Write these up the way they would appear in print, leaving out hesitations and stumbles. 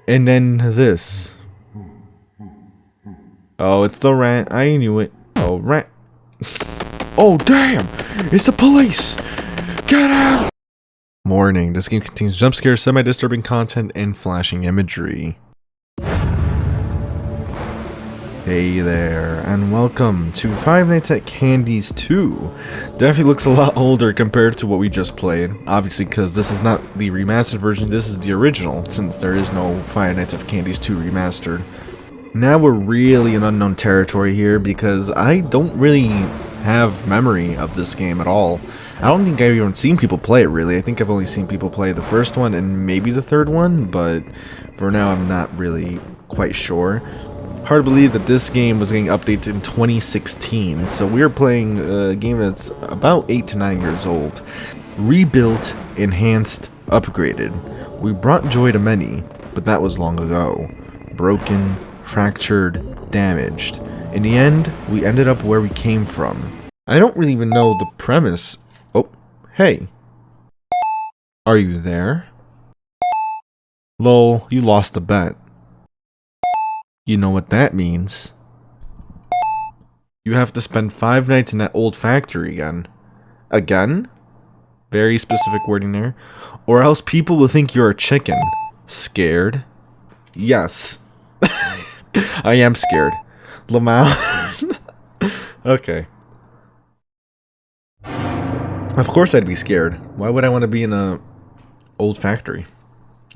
And then this. Oh, it's the rat. I knew it. Oh, rat. Oh, damn! It's the police! Get out! Warning, this game contains jump scares, semi-disturbing content, and flashing imagery. Hey there, and welcome to Five Nights at Candy's 2. Definitely looks a lot older compared to what we just played. Obviously, because this is not the remastered version, this is the original, since there is no Five Nights at Candy's 2 remastered. Now we're really in unknown territory here, because I don't really have memory of this game at all. I don't think I've even seen people play it, really. I think I've only seen people play the first one and maybe the third one, but for now I'm not really quite sure. Hard to believe that this game was getting updated in 2016, so we're playing a game that's about 8 to 9 years old. Rebuilt, enhanced, upgraded. We brought joy to many, but that was long ago. Broken, fractured, damaged. In the end, we ended up where we came from. I don't really even know the premise. Oh, hey. Are you there? Lol, you lost the bet. You know what that means. You have to spend 5 nights in that old factory again. Again? Very specific wording there. Or else people will think you're a chicken. Scared? Yes. I am scared. Lamau. Okay. Of course I'd be scared. Why would I want to be in a old factory?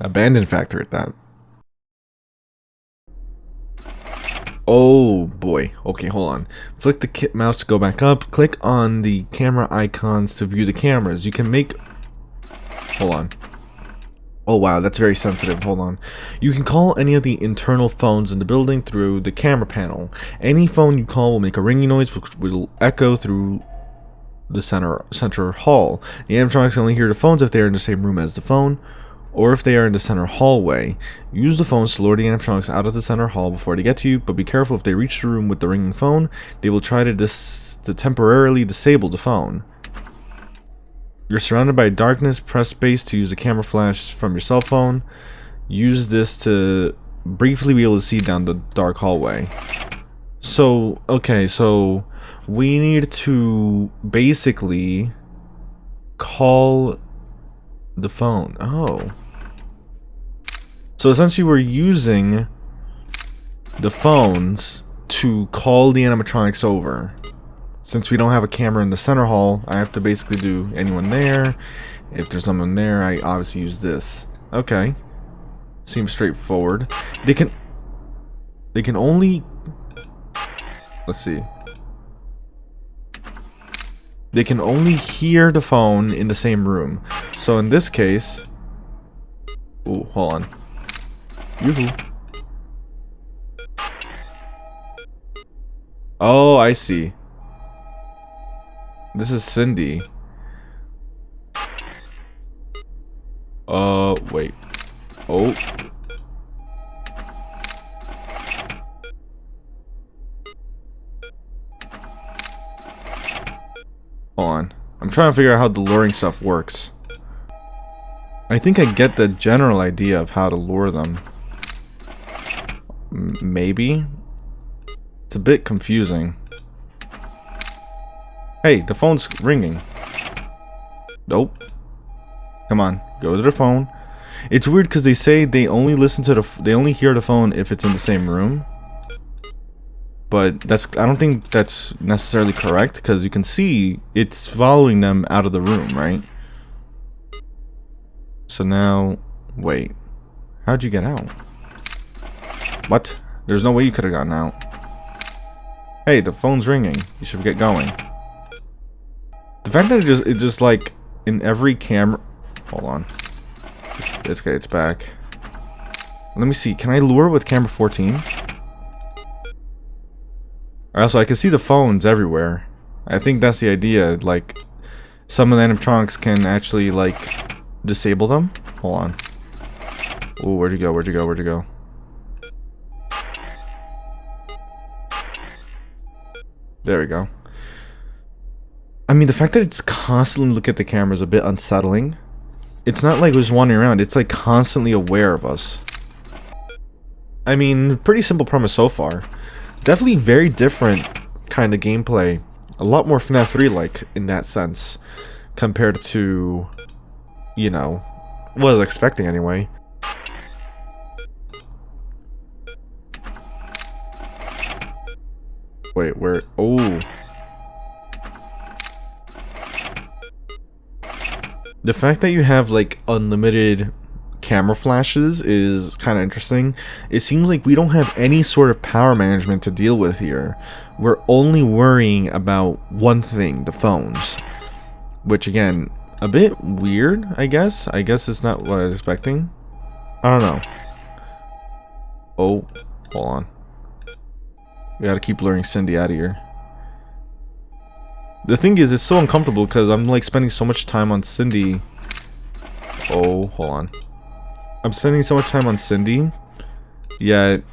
Abandoned factory at that. Oh boy. Okay, hold on. Flick the mouse to go back up. Click on the camera icons to view the cameras. You can make... Hold on. Oh wow, that's very sensitive. Hold on. You can call any of the internal phones in the building through the camera panel. Any phone you call will make a ringing noise which will echo through the center hall. The animatronics can only hear the phones if they are in the same room as the phone, or if they are in the center hallway. Use the phones to lure the animatronics out of the center hall before they get to you, but be careful if they reach the room with the ringing phone, they will try to temporarily disable the phone. You're surrounded by darkness, press space to use the camera flash from your cell phone. Use this to briefly be able to see down the dark hallway. So, okay, so we need to basically call the phone. Oh. So essentially we're using the phones to call the animatronics over. Since we don't have a camera in the center hall, I have to basically do anyone there. If there's someone there, I obviously use this. Okay. Seems straightforward. They can only... Let's see. They can only hear the phone in the same room. So in this case... Ooh, hold on. Yoo-hoo. Oh, I see. This is Cindy. Wait. Oh. Hold on. I'm trying to figure out how the luring stuff works. I think I get the general idea of how to lure them. Maybe? It's a bit confusing. Hey, the phone's ringing. Nope. Come on, go to the phone. It's weird because they say they only listen to they only hear the phone if it's in the same room. But I don't think that's necessarily correct because you can see it's following them out of the room, right? So now, wait. How'd you get out? What? There's no way you could have gotten out. Hey, the phone's ringing. You should get going. The fact that it just like in every camera. Hold on. It's okay. It's back. Let me see. Can I lure with camera 14? Also, I can see the phones everywhere. I think that's the idea. Like, some of the animatronics can actually like disable them. Hold on. Oh, where'd you go? Where'd you go? Where'd you go? There we go. I mean, the fact that it's constantly looking at the camera is a bit unsettling. It's not like we're just wandering around. It's like constantly aware of us. I mean, pretty simple premise so far. Definitely very different kind of gameplay. A lot more FNAF 3 like in that sense, compared to, you know, what I was expecting anyway. Wait, where? Oh. The fact that you have like unlimited camera flashes is kind of interesting. It seems like we don't have any sort of power management to deal with here. We're only worrying about one thing, the phones. Which again, a bit weird, I guess. I guess it's not what I was expecting. I don't know. Oh, hold on. We gotta keep luring Cindy out of here. The thing is, it's so uncomfortable because I'm like spending so much time on Cindy. Oh, hold on. I'm spending so much time on Cindy, yet,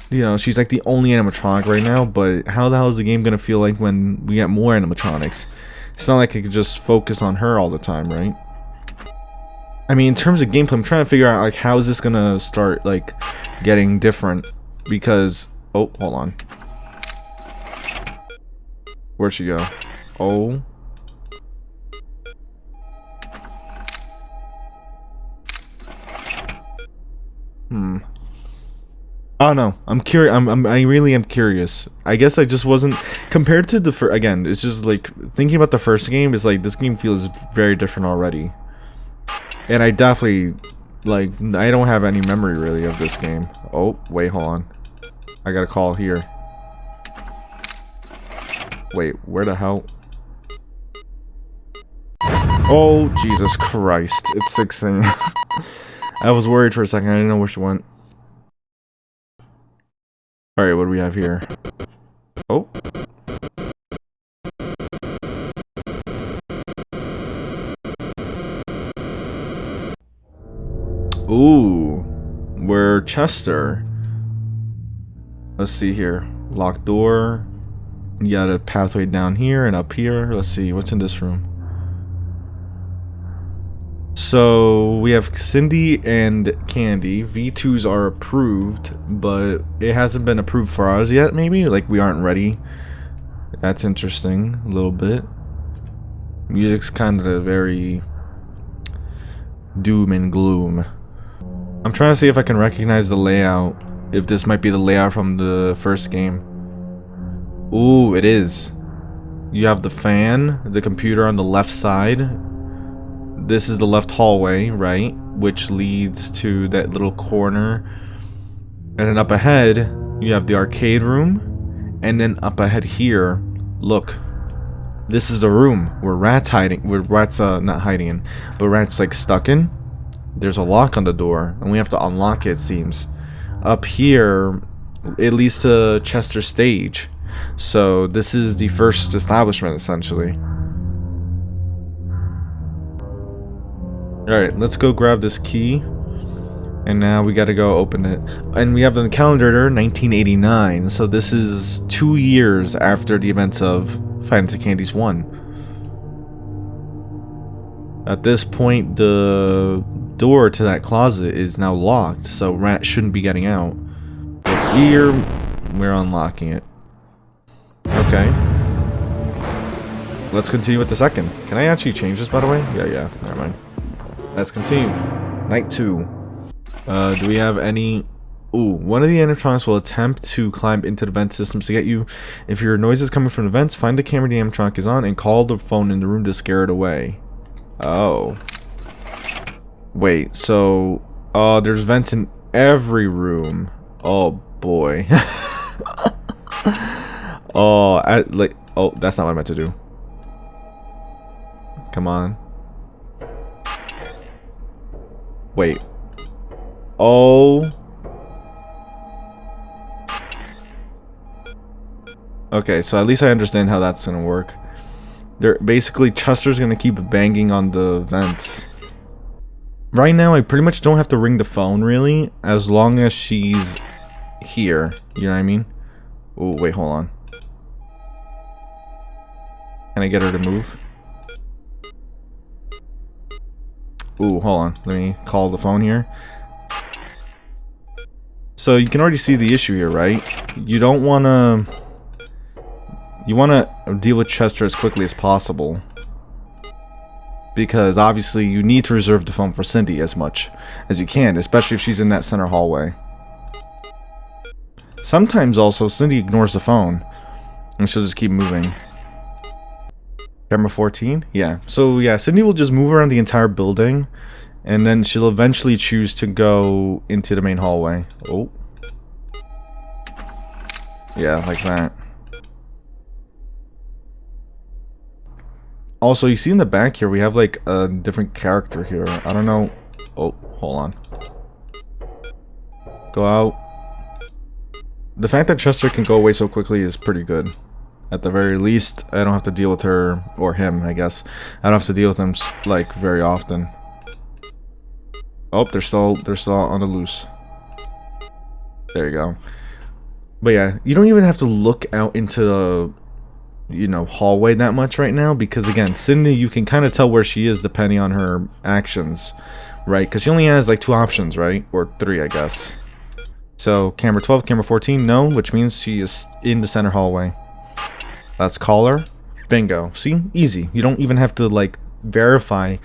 you know, she's like the only animatronic right now, but how the hell is the game gonna feel like when we get more animatronics? It's not like I could just focus on her all the time, right? I mean, in terms of gameplay, I'm trying to figure out, like, how is this gonna start, like, getting different, because... Oh, hold on. Where'd she go? Oh... Oh no, I'm curious. I really am curious. I guess I just wasn't compared to the again. It's just like thinking about the first game is like this game feels very different already, and I definitely like I don't have any memory really of this game. Oh wait, hold on. I got a call here. Wait, where the hell? Oh Jesus Christ! It's 6 a.m. I was worried for a second. I didn't know where she went. Alright, what do we have here? Oh. Ooh. We're Chester. Let's see here. Locked door. You got a pathway down here and up here. Let's see, what's in this room? So, we have Cindy and Candy. V2s are approved, but it hasn't been approved for us yet, maybe? Like, we aren't ready. That's interesting, a little bit. Music's kind of very... doom and gloom. I'm trying to see if I can recognize the layout. If this might be the layout from the first game. Ooh, it is. You have the fan, the computer on the left side. This is the left hallway, right? Which leads to that little corner. And then up ahead, you have the arcade room. And then up ahead here, look. This is the room where Rat's hiding. Where Rat's not hiding in, but Rat's like stuck in. There's a lock on the door, and we have to unlock it, it seems. Up here, it leads to Chester Stage. So this is the first establishment, essentially. Alright, let's go grab this key. And now we gotta go open it. And we have the calendar 1989, so this is 2 years after the events of Five Nights at Candy's 1. At this point, the door to that closet is now locked, so Rat shouldn't be getting out. But here, we're unlocking it. Okay. Let's continue with the second. Can I actually change this, by the way? Yeah, never mind. Let's continue. Night 2. Do we have any... Ooh, one of the animatronics will attempt to climb into the vent systems to get you. If your noise is coming from the vents, find the camera the animatronic is on and call the phone in the room to scare it away. Oh. Wait, so... there's vents in every room. Oh, boy. Oh, that's not what I meant to do. Come on. Wait. Oh. Okay, so at least I understand how that's gonna work. Basically, Chester's gonna keep banging on the vents. Right now, I pretty much don't have to ring the phone, really, as long as she's here. You know what I mean? Oh, wait, hold on. Can I get her to move? Ooh, hold on. Let me call the phone here. So you can already see the issue here, right? You don't want to... You want to deal with Chester as quickly as possible. Because obviously you need to reserve the phone for Cindy as much as you can, especially if she's in that center hallway. Sometimes also Cindy ignores the phone and she'll just keep moving. Camera 14? Yeah. So yeah, Cindy will just move around the entire building and then she'll eventually choose to go into the main hallway. Oh. Yeah, like that. Also, you see in the back here, we have like a different character here. I don't know. Oh, hold on. Go out. The fact that Chester can go away so quickly is pretty good. At the very least, I don't have to deal with her, or him, I guess. I don't have to deal with him, like, very often. Oh, they're still on the loose. There you go. But yeah, you don't even have to look out into the, you know, hallway that much right now, because again, Cindy, you can kind of tell where she is depending on her actions, right? Because she only has like 2 options, right? Or 3, I guess. So, camera 12, camera 14, no, which means she is in the center hallway. Let's call her. Bingo. See? Easy. You don't even have to, like, verify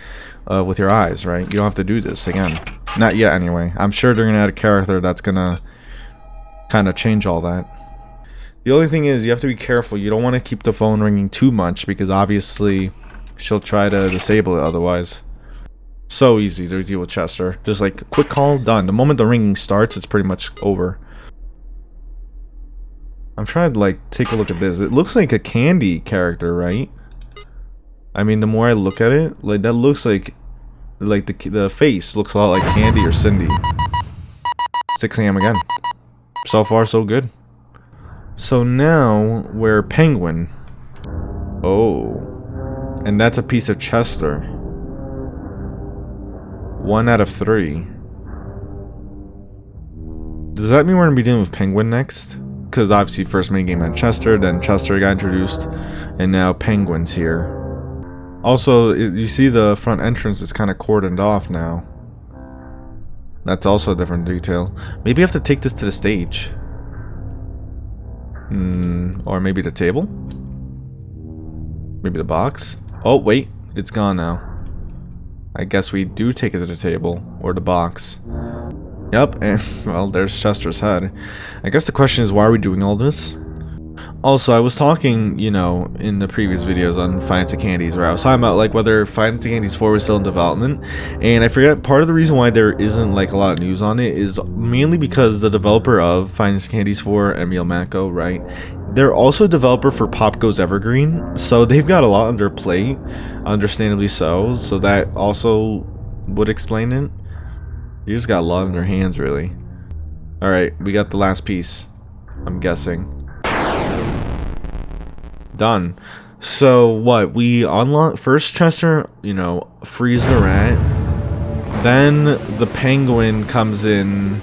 with your eyes, right? You don't have to do this again. Not yet, anyway. I'm sure they're going to add a character that's going to kind of change all that. The only thing is, you have to be careful. You don't want to keep the phone ringing too much, because obviously she'll try to disable it otherwise. So easy to deal with Chester. Just like, quick call, done. The moment the ringing starts, it's pretty much over. I'm trying to, like, take a look at this. It looks like a Candy character, right? I mean, the more I look at it, like, that looks like the face looks a lot like Candy or Cindy. 6 AM again. So far, so good. So now, we're Penguin. Oh. And that's a piece of Chester. 1 out of 3. Does that mean we're going to be dealing with Penguin next? Because obviously first minigame had Chester, then Chester got introduced, and now Penguin's here. Also, you see the front entrance is kind of cordoned off now. That's also a different detail. Maybe I have to take this to the stage. Or maybe the table? Maybe the box? Oh, wait. It's gone now. I guess we do take it to the table. Or the box. Yep, and, well, there's Chester's head. I guess the question is, why are we doing all this? Also, I was talking, you know, in the previous videos on Five Nights at Candy's, where I was talking about, like, whether Five Nights at Candy's 4 was still in development, and I forget, part of the reason why there isn't, like, a lot of news on it is mainly because the developer of Five Nights at Candy's 4, Emil Mako, right, they're also a developer for Pop Goes Evergreen, so they've got a lot on their plate, understandably so that also would explain it. You just got a lot on their hands, really. Alright, we got the last piece, I'm guessing. Done. So what, we unlock first Chester, you know, frees the rat, then the penguin comes in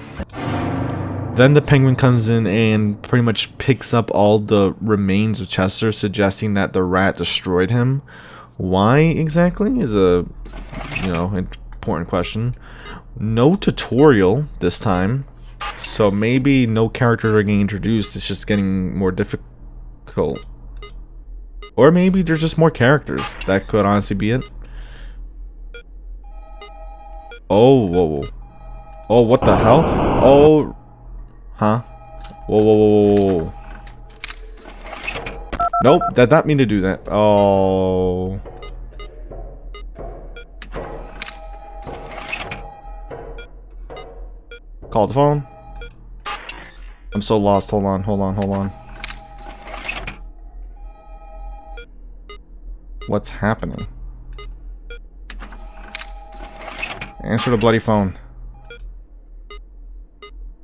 and pretty much picks up all the remains of Chester, suggesting that the rat destroyed him. Why exactly is a, you know, important question. No tutorial this time, so maybe no characters are getting introduced, it's just getting more difficult. Or maybe there's just more characters. That could honestly be it. Oh, whoa, whoa. Oh, what the hell? Oh. Huh? Whoa, whoa, whoa, whoa, whoa. Nope, that did not mean to do that. Oh. Call the phone. I'm so lost. Hold on, hold on, hold on. What's happening? Answer the bloody phone.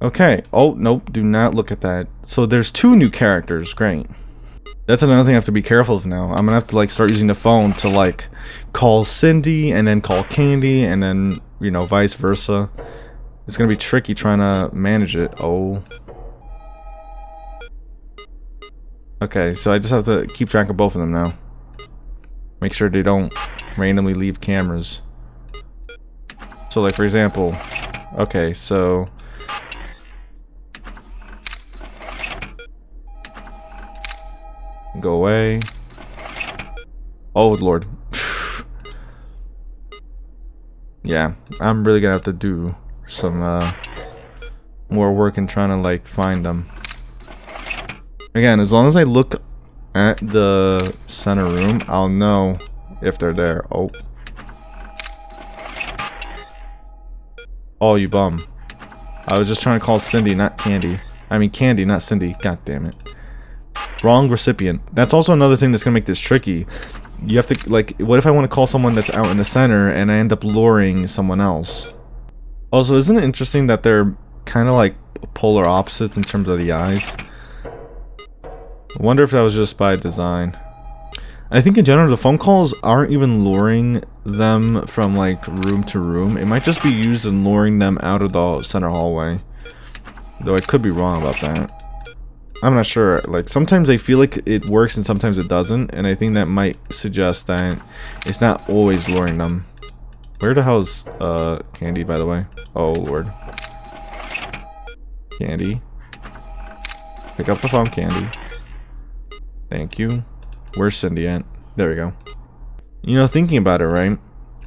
Okay. Oh, nope. Do not look at that. So there's 2 new characters. Great. That's another thing I have to be careful of now. I'm gonna have to, like, start using the phone to, like, call Cindy and then call Candy and then, you know, vice versa. It's gonna be tricky trying to manage it. Oh. Okay, so I just have to keep track of both of them now. Make sure they don't randomly leave cameras. So, like, for example, okay, so Go away. Oh, Lord. Yeah, I'm really gonna have to do some more work in trying to like find them. Again, as long as I look at the center room, I'll know if they're there. Oh. Oh, you bum. I was just trying to call Cindy, not Candy. I mean Candy, not Cindy. God damn it. Wrong recipient. That's also another thing that's gonna make this tricky. You have to, like, what if I want to call someone that's out in the center and I end up luring someone else? Also, isn't it interesting that they're kind of like polar opposites in terms of the eyes? I wonder if that was just by design. I think in general the phone calls aren't even luring them from like room to room. It might just be used in luring them out of the center hallway. Though I could be wrong about that. I'm not sure. Like sometimes I feel like it works and sometimes it doesn't, and I think that might suggest that it's not always luring them. Where the hell's Candy, by the way? Oh Lord. Candy. Pick up the phone, Candy. Thank you. Where's Cindy at? There we go. You know, thinking about it, right?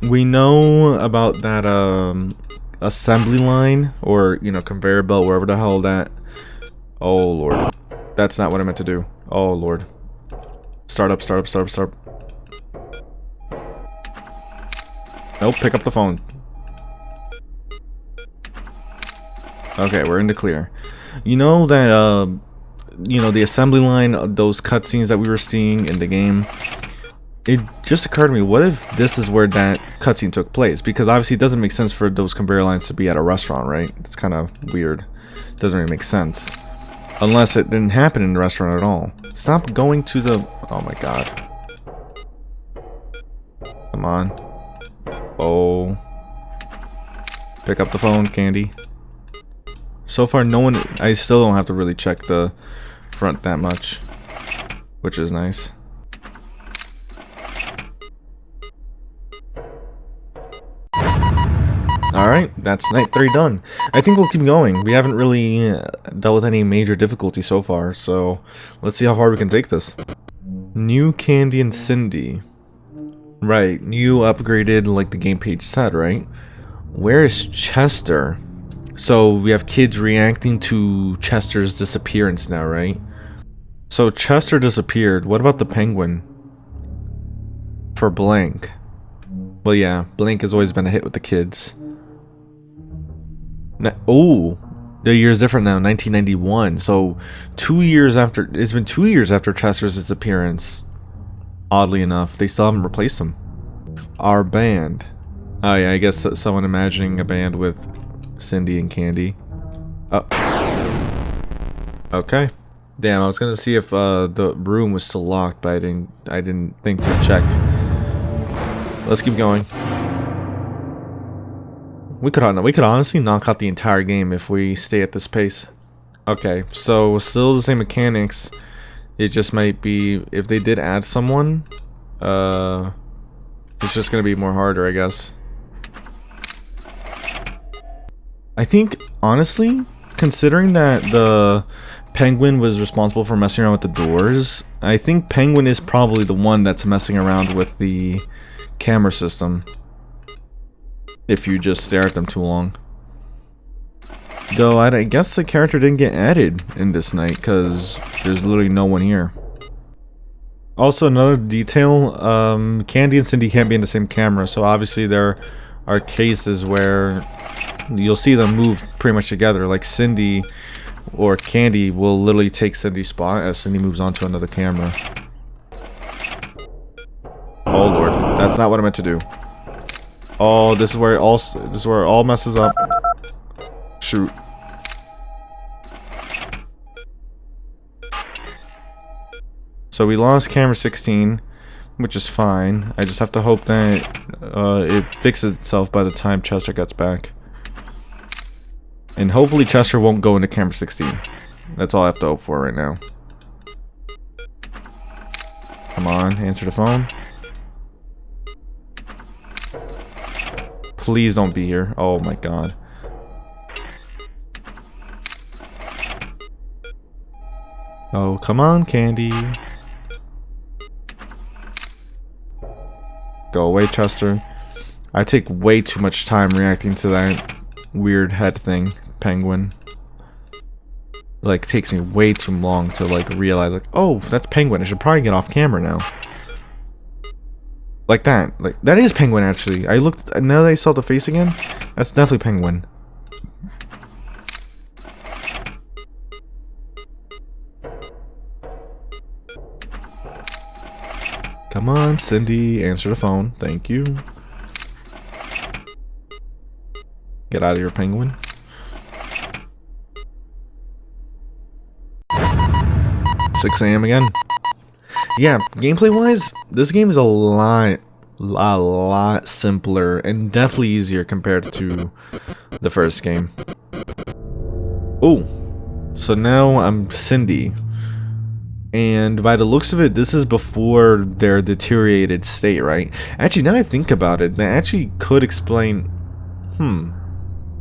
We know about that assembly line, or you know, conveyor belt, wherever the hell that. Oh Lord. That's not what I meant to do. Oh Lord. Start up, start up, start up, start up. Nope, pick up the phone. Okay, we're in the clear. You know that, you know, the assembly line, those cutscenes that we were seeing in the game, it just occurred to me, what if this is where that cutscene took place? Because obviously it doesn't make sense for those conveyor lines to be at a restaurant, right? It's kind of weird. It doesn't really make sense. Unless it didn't happen in the restaurant at all. Stop going to the... Oh my god. Come on. Oh. Pick up the phone, Candy. So far, no one... I still don't have to really check the front that much. Which is nice. Alright, that's night 3 done. I think we'll keep going. We haven't really dealt with any major difficulty so far, so let's see how far we can take this. New Candy and Cindy. Right, you upgraded like the game page said, right? Where is Chester? So we have kids reacting to Chester's disappearance now, right? So Chester disappeared. What about the penguin? For Blank. Well, yeah, Blank has always been a hit with the kids. Oh, the year's different now, 1991. So 2 years after, it's been 2 years after Chester's disappearance. Oddly enough, they still haven't replaced him. Our band. Oh yeah, I guess someone imagining a band with Cindy and Candy. Oh. Okay. Damn, I was gonna see if the room was still locked, but I didn't think to check. Let's keep going. We could honestly knock out the entire game if we stay at this pace. Okay, so still the same mechanics. It just might be if they did add someone, it's just gonna be more harder, I guess. I think honestly, considering that the Penguin was responsible for messing around with the doors, I think Penguin is probably the one that's messing around with the camera system. If you just stare at them too long. Though I guess the character didn't get added in this night because there's literally no one here. Also, another detail, Candy and Cindy can't be in the same camera, so obviously there are cases where you'll see them move pretty much together. Like Cindy or Candy will literally take Cindy's spot as Cindy moves on to another camera. Oh Lord, that's not what I meant to do. Oh, this is where it all messes up. Shoot. So we lost camera 16, which is fine. I just have to hope that it fixes itself by the time Chester gets back. And hopefully Chester won't go into camera 16. That's all I have to hope for right now. Come on, answer the phone. Please don't be here. Oh my god. Oh, come on, Candy. Go away, Chester. I take way too much time reacting to that weird head thing, Penguin. Like, takes me way too long to, like, realize, like, oh, that's Penguin. I should probably get off camera now. Like that. Like, that is Penguin, actually. I looked, now that I saw the face again, that's definitely Penguin. Come on, Cindy, answer the phone. Thank you. Get out of here, Penguin. $6 a.m. again. Yeah, gameplay-wise, this game is a lot simpler and definitely easier compared to the first game. Oh, so now I'm Cindy. And by the looks of it, this is before their deteriorated state, right? Actually, now I think about it, that actually could explain...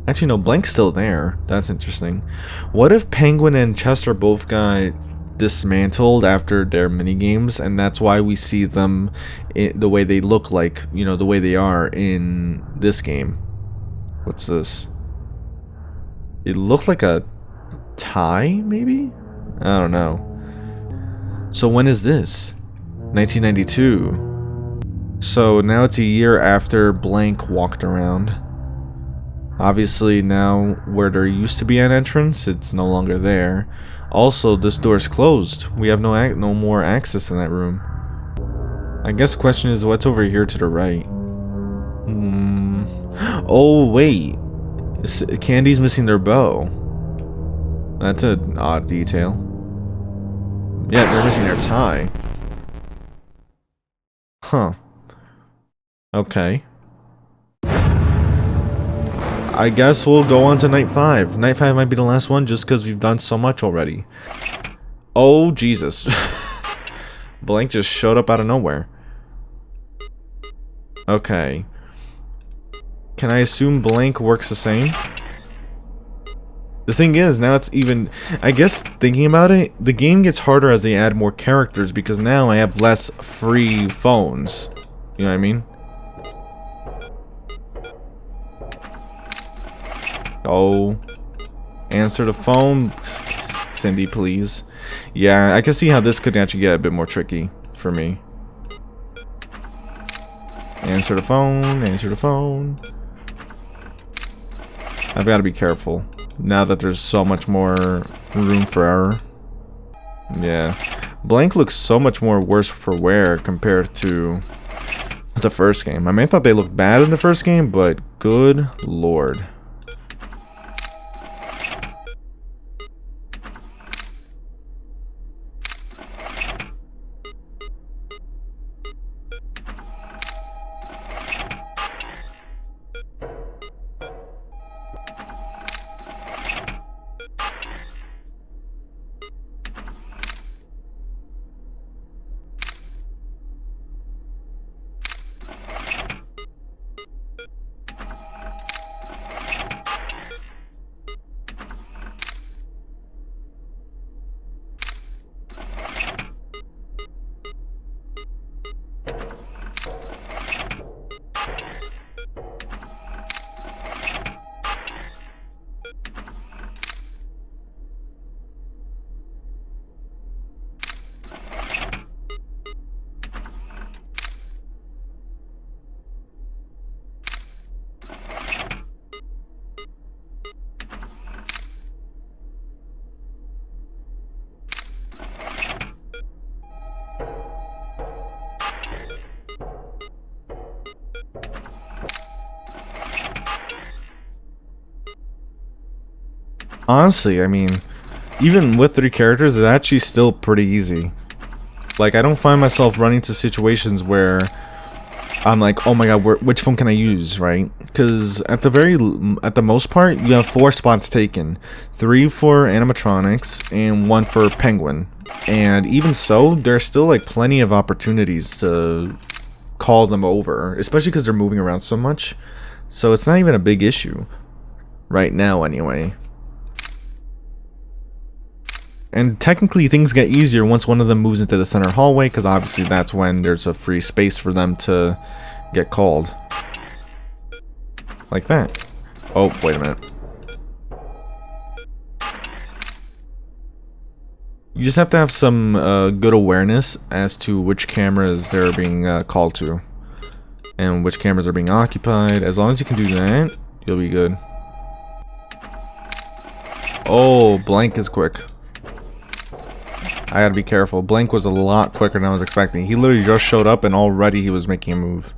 Actually, no, Blank's still there. That's interesting. What if Penguin and Chester both got dismantled after their minigames, and that's why we see them the way they look like, you know, the way they are in this game? What's this? It looked like a tie, maybe? I don't know. So when is this? 1992. So now it's a year after Blank walked around. Obviously now where there used to be an entrance, it's no longer there. Also, this door's closed. We have no more access in that room. I guess the question is, what's over here to the right? Oh wait, Candy's missing their bow. That's an odd detail. Yeah, they're missing their tie. Huh. Okay. I guess we'll go on to night 5. Night 5 might be the last one just because we've done so much already. Oh, Jesus. Blank just showed up out of nowhere. Okay. Can I assume Blank works the same? The thing is, now it's even... I guess, thinking about it, the game gets harder as they add more characters because now I have less free phones. You know what I mean? Oh. Answer the phone, Cindy, please. Yeah, I can see how this could actually get a bit more tricky for me. Answer the phone, answer the phone. I've got to be careful now that there's so much more room for error. Yeah. Blank looks so much more worse for wear compared to the first game. I mean, I thought they looked bad in the first game, but good lord. Honestly, I mean, even with 3 characters, it's actually still pretty easy. Like, I don't find myself running to situations where I'm like, oh my god, which phone can I use, right? Because at the most part, you have 4 spots taken. 3 for animatronics and 1 for Penguin. And even so, there's still like plenty of opportunities to call them over, especially because they're moving around so much. So it's not even a big issue right now anyway. And technically things get easier once one of them moves into the center hallway, because obviously that's when there's a free space for them to get called. Like that. Oh, wait a minute. You just have to have some good awareness as to which cameras they're being called to. And which cameras are being occupied. As long as you can do that, you'll be good. Oh, blank is quick. I gotta be careful. Blank was a lot quicker than I was expecting. He literally just showed up and already he was making a move.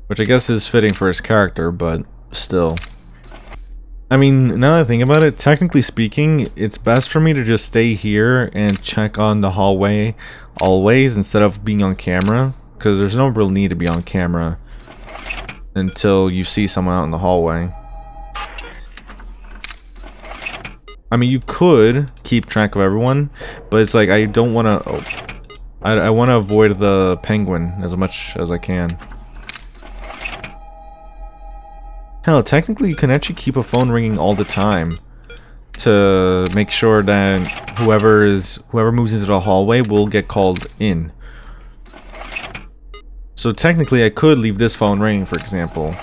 Which I guess is fitting for his character, but still. I mean, now that I think about it, technically speaking, it's best for me to just stay here and check on the hallway always instead of being on camera. Because there's no real need to be on camera until you see someone out in the hallway. I mean, you could keep track of everyone, but it's like I don't want to... Oh, I want to avoid the penguin as much as I can. Hell, technically you can actually keep a phone ringing all the time to make sure that whoever moves into the hallway will get called in. So technically I could leave this phone ringing, for example.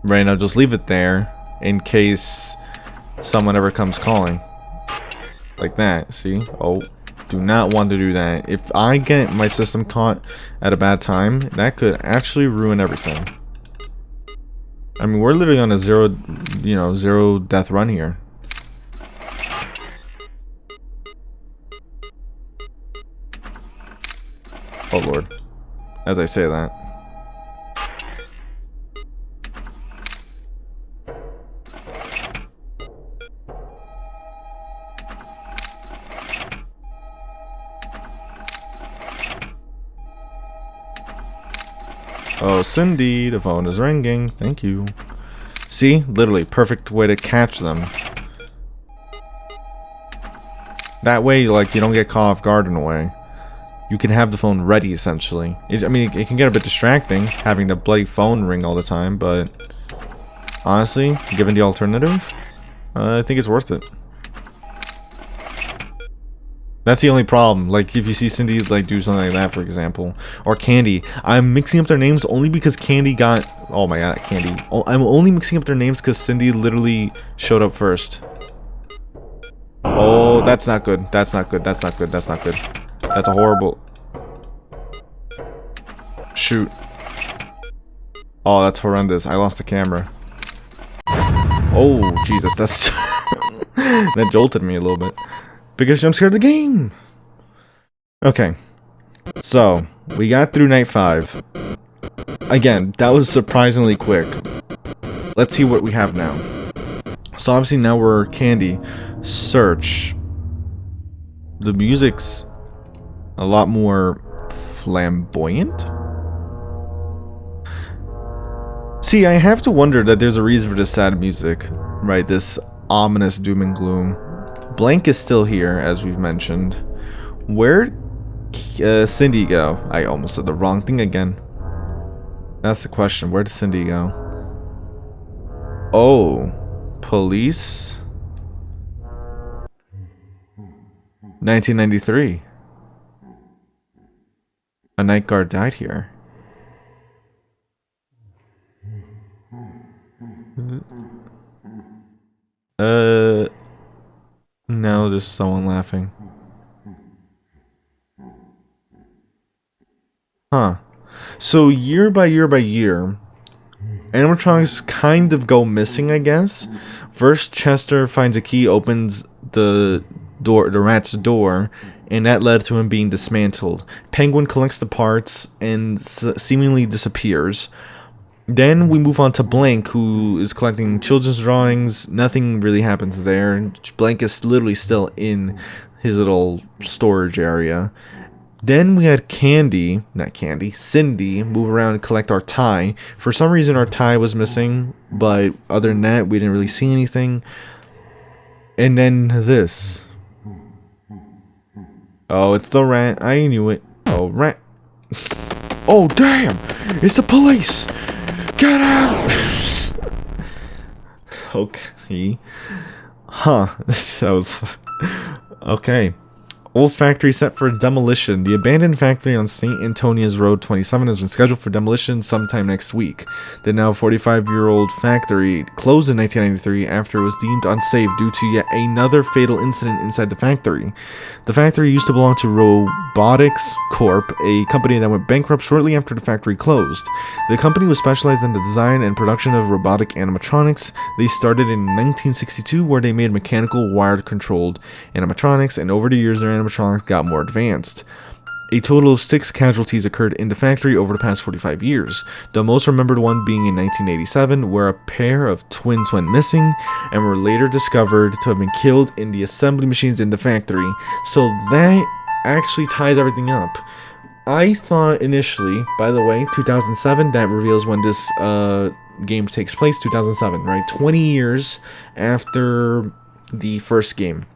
Right, I'll just leave it there in case someone ever comes calling. Like that, see? Oh, do not want to do that. If I get my system caught at a bad time, that could actually ruin everything. I mean, we're literally on a zero death run here. Oh lord. As I say that. Oh, Cindy, the phone is ringing. Thank you. See? Literally, perfect way to catch them. That way, like, you don't get caught off guard in a way. You can have the phone ready, essentially. I mean, it can get a bit distracting, having the bloody phone ring all the time, but... honestly, given the alternative, I think it's worth it. That's the only problem. Like, if you see Cindy, like, do something like that, for example. Or Candy. I'm mixing up their names only because Candy got... oh my god, Candy. I'm only mixing up their names because Cindy literally showed up first. Oh, that's not good. That's not good. That's not good. That's not good. That's a horrible... shoot. Oh, that's horrendous. I lost the camera. Oh, Jesus. That's... that jolted me a little bit. Biggest jump scare of the game! Okay. So, we got through night 5. Again, that was surprisingly quick. Let's see what we have now. So obviously now we're Candy. Search. The music's a lot more flamboyant? See, I have to wonder that there's a reason for this sad music. Right, this ominous doom and gloom. Blank is still here, as we've mentioned. Where'd Cindy go? I almost said the wrong thing again. That's the question. Where did Cindy go? Oh. Police? 1993. A night guard died here. No, just someone laughing. Huh. So year by year by year, animatronics kind of go missing, I guess. First, Chester finds a key, opens the rat's door, and that led to him being dismantled. Penguin collects the parts and seemingly disappears. Then we move on to Blank, who is collecting children's drawings. Nothing really happens there. Blank is literally still in his little storage area. Then we had Cindy move around and collect our tie. For some reason our tie was missing, but other than that, we didn't really see anything. And then this. Oh, it's the rat. I knew it. Oh, rat. Oh, damn! It's the police! Get out! Okay. Huh. That was... okay. Old factory set for demolition. The abandoned factory on St. Antonia's Road 27 has been scheduled for demolition sometime next week. The now 45-year-old factory closed in 1993 after it was deemed unsafe due to yet another fatal incident inside the factory. The factory used to belong to Robotics Corp, a company that went bankrupt shortly after the factory closed. The company was specialized in the design and production of robotic animatronics. They started in 1962, where they made mechanical wired-controlled animatronics, and over the years their animatronics got more advanced. A total of 6 casualties occurred in the factory over the past 45 years, the most remembered one being in 1987, where a pair of twins went missing and were later discovered to have been killed in the assembly machines in the factory. So that actually ties everything up. I thought initially, by the way, 2007, that reveals when this game takes place, 2007, right? 20 years after the first game.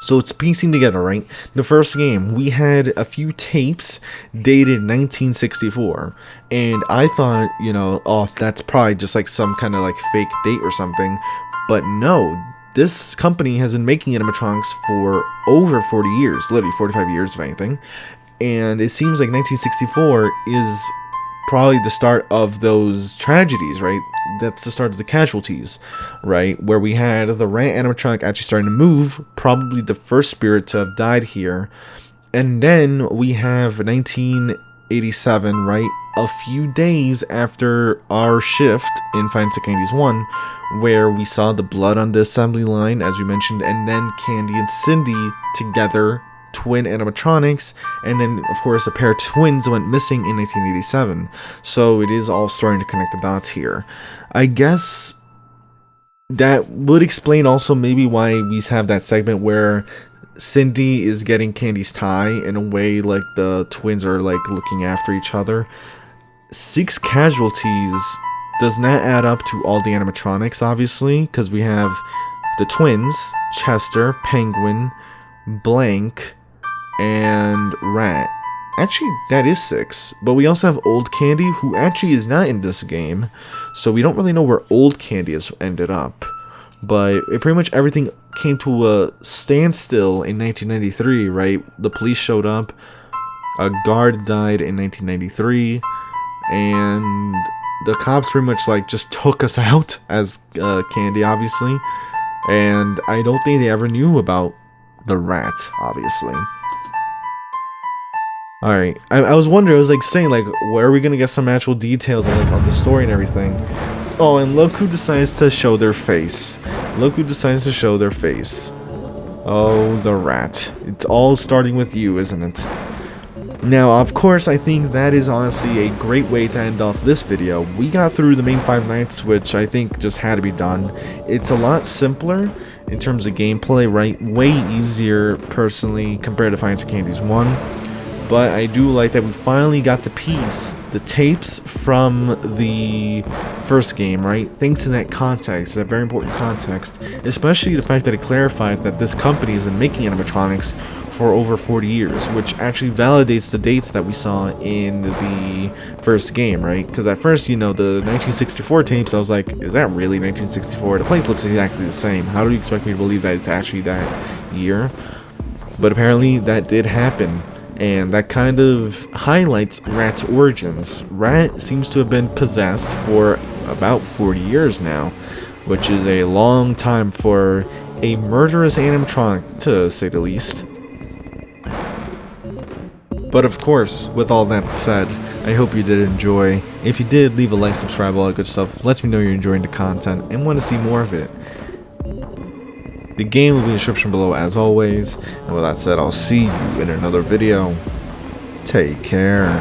So it's piecing together, right? The first game, we had a few tapes dated 1964, and I thought, you know, oh, that's probably just like some kind of like fake date or something, but no, this company has been making animatronics for over 40 years, literally 45 years if anything, and it seems like 1964 is probably the start of those tragedies, right? That's the start of the casualties, right? Where we had the rat animatronic actually starting to move, probably the first spirit to have died here. And then we have 1987, right? A few days after our shift in Five Nights at Candy's 1, where we saw the blood on the assembly line, as we mentioned, and then Candy and Cindy together, twin animatronics, and then of course a pair of twins went missing in 1987. So it is all starting to connect the dots here. I guess that would explain also maybe why we have that segment where Cindy is getting Candy's tie in a way, like the twins are like looking after each other. 6 casualties does not add up to all the animatronics, obviously, because we have the twins, Chester, Penguin, Blank, and Rat. Actually, that is 6. But we also have Old Candy, who actually is not in this game. So we don't really know where Old Candy has ended up. But pretty much everything came to a standstill in 1993, right? The police showed up. A guard died in 1993. And the cops pretty much like just took us out as Candy, obviously. And I don't think they ever knew about the rat, obviously. Alright, I was wondering, I was like saying, like, where are we gonna get some actual details on, like, on the story and everything? Oh, and look who decides to show their face. Look who decides to show their face. Oh, the rat. It's all starting with you, isn't it? Now, of course, I think that is honestly a great way to end off this video. We got through the main 5 nights, which I think just had to be done. It's a lot simpler in terms of gameplay, right? Way easier, personally, compared to Five Nights at Candy's 1. But I do like that we finally got to piece the tapes from the first game, right? Thanks to that context, that very important context, especially the fact that it clarified that this company has been making animatronics for over 40 years, which actually validates the dates that we saw in the first game, right? Because at first, you know, the 1964 tapes, I was like, is that really 1964? The place looks exactly the same. How do you expect me to believe that it's actually that year? But apparently that did happen. And that kind of highlights Rat's origins. Rat seems to have been possessed for about 40 years now, which is a long time for a murderous animatronic, to say the least. But of course, with all that said, I hope you did enjoy. If you did, leave a like, subscribe, all that good stuff. Lets me know you're enjoying the content and want to see more of it. The game will be in the description below as always. And with that said, I'll see you in another video. Take care.